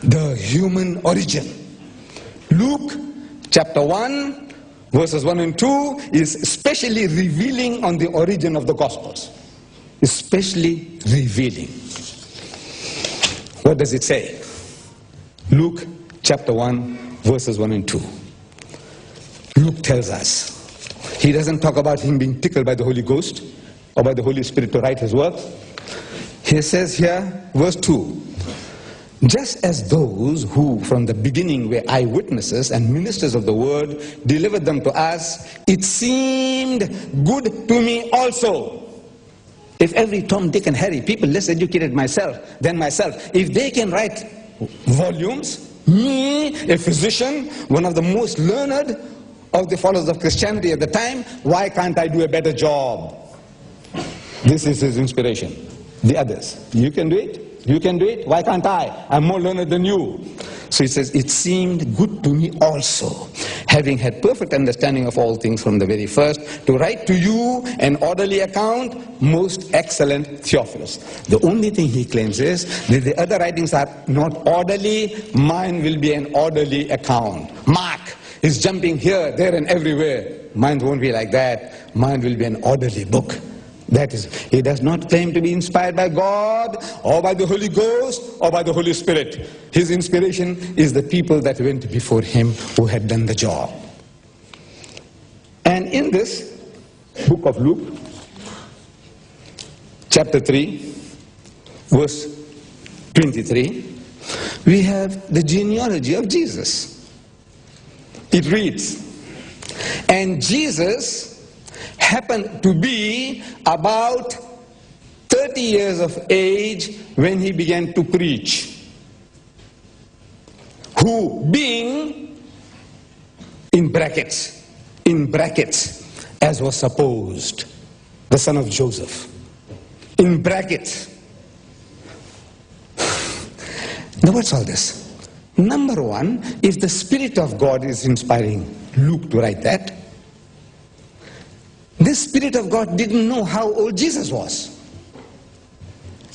the human origin. Luke chapter 1, verses 1 and 2 is especially revealing on the origin of the Gospels. Especially revealing. What does it say? Luke chapter 1, verses 1 and 2. Luke tells us. He doesn't talk about him being tickled by the Holy Ghost or by the Holy Spirit to write his work. He says here, verse 2, just as those who from the beginning were eyewitnesses and ministers of the word delivered them to us, it seemed good to me also. If every Tom, Dick and Harry, people less educated than myself, if they can write volumes, me, a physician, one of the most learned of the followers of Christianity at the time, why can't I do a better job? This is his inspiration. The others, you can do it? You can do it? Why can't I? I'm more learned than you. So he says, it seemed good to me also, having had perfect understanding of all things from the very first, to write to you an orderly account, most excellent Theophilus. The only thing he claims is that the other writings are not orderly, mine will be an orderly account. Mark is jumping here, there and everywhere. Mine won't be like that. Mine will be an orderly book. That is, he does not claim to be inspired by God or by the Holy Ghost or by the Holy Spirit. His inspiration is the people that went before him who had done the job. And in this book of Luke, chapter 3, verse 23, we have the genealogy of Jesus. It reads, and Jesus happened to be about 30 years of age when he began to preach, who being, in brackets, as was supposed, the son of Joseph, in brackets. Now what's all this? Number one, if the Spirit of God is inspiring Luke to write that, this Spirit of God didn't know how old Jesus was.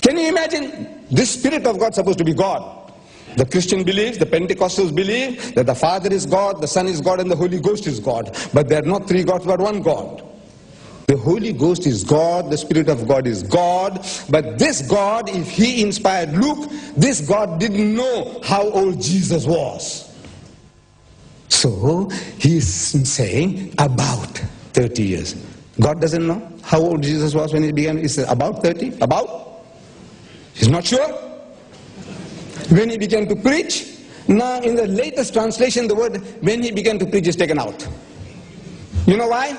Can you imagine? This Spirit of God is supposed to be God. The Christian believes, the Pentecostals believe that the Father is God, the Son is God, and the Holy Ghost is God. But they are not three gods, but one God. The Holy Ghost is God, the Spirit of God is God. But this God, if he inspired Luke, this God didn't know how old Jesus was. So he's saying about 30 years. God doesn't know how old Jesus was when he began. He said about 30, about. He's not sure. When he began to preach, now in the latest translation the word when he began to preach is taken out. You know why?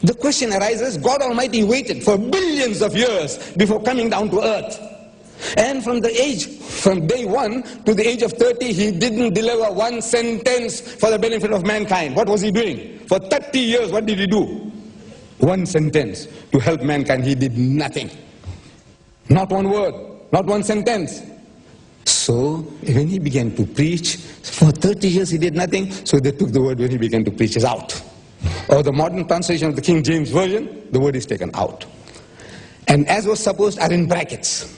The question arises, God Almighty waited for billions of years before coming down to earth. And from day 1 to the age of 30, he didn't deliver one sentence for the benefit of mankind. What was he doing? For 30 years, what did he do? One sentence to help mankind. He did nothing. Not one word, not one sentence. So when he began to preach, for 30 years he did nothing, so they took the word when he began to preach is out. Or the modern translation of the King James Version, the word is taken out. And as was supposed are in brackets.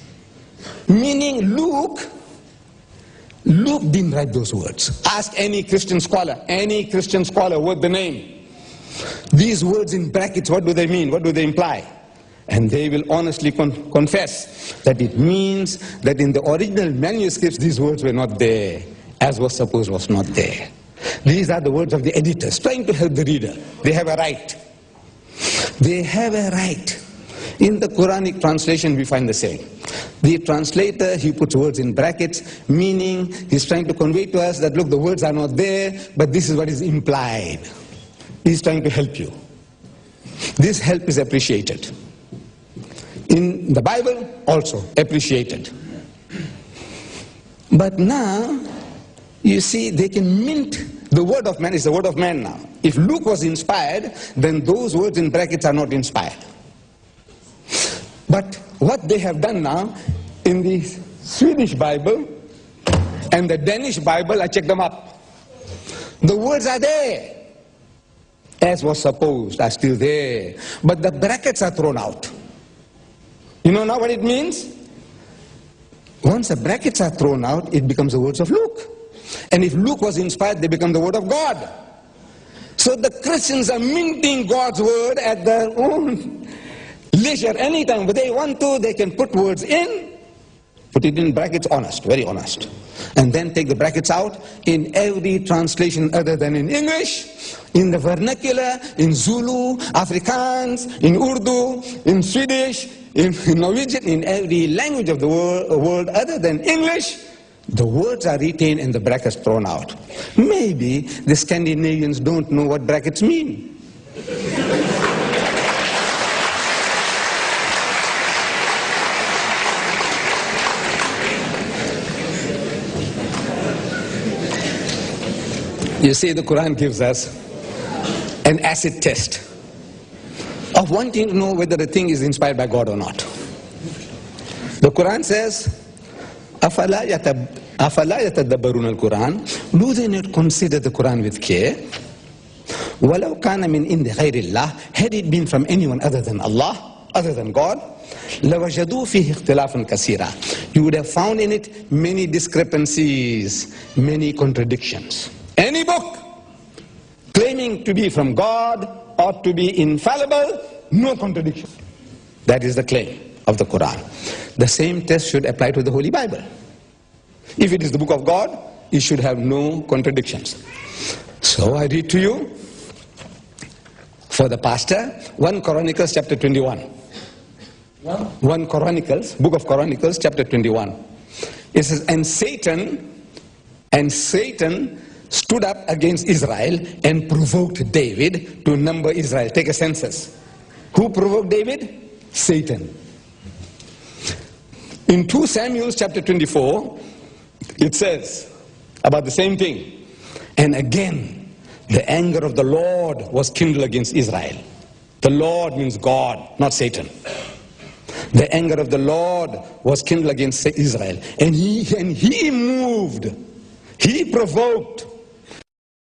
Meaning Luke didn't write those words. Ask any Christian scholar worth the name. These words in brackets, what do they mean? What do they imply? And they will honestly confess that it means that in the original manuscripts these words were not there. As was supposed was not there. These are the words of the editors trying to help the reader. They have a right. They have a right. In the Quranic translation we find the same. The translator, he puts words in brackets, meaning he's trying to convey to us that look, the words are not there, but this is what is implied. He's trying to help you. This help is appreciated. In the Bible, also appreciated. But now, you see, they can mint the word of man. Is the word of man now. If Luke was inspired, then those words in brackets are not inspired. But what they have done now, in the Swedish Bible and the Danish Bible, I checked them up. The words are there. As was supposed, are still there. But the brackets are thrown out. You know now what it means? Once the brackets are thrown out, it becomes the words of Luke. And if Luke was inspired, they become the word of God. So the Christians are minting God's word at their own leisure. Anytime they want to, they can put words in, put it in brackets, honest, very honest. And then take the brackets out in every translation other than in English, in the vernacular, in Zulu, Afrikaans, in Urdu, in Swedish, in Norwegian, in every language of the world other than English. The words are retained and the brackets thrown out. Maybe the Scandinavians don't know what brackets mean. You see, the Quran gives us an acid test of wanting to know whether a thing is inspired by God or not. The Quran says, أَفَلَا يَتَدَّبَّرُونَ الْقُرْآنَ. Do they not consider the Quran with care? وَلَوْ كَانَ مِنْ إِنْدِ غَيْرِ اللَّهِ. Had it been from anyone other than Allah, other than God, لَوَجَدُوا فِيهِ اخْتِلَافًا كَثِيرًا. You would have found in it many discrepancies, many contradictions. Any book claiming to be from God or to be infallible, no contradiction. That is the claim of the Quran. The same test should apply to the Holy Bible. If it is the book of God, it should have no contradictions. So I read to you, for the pastor, 1 Chronicles chapter 21. 1 Chronicles, book of Chronicles chapter 21. It says, and Satan stood up against Israel and provoked David to number Israel. Take a census. Who provoked David? Satan. In 2 Samuel chapter 24, it says about the same thing. And again, the anger of the Lord was kindled against Israel. The Lord means God, not Satan. The anger of the Lord was kindled against Israel. And he moved, he provoked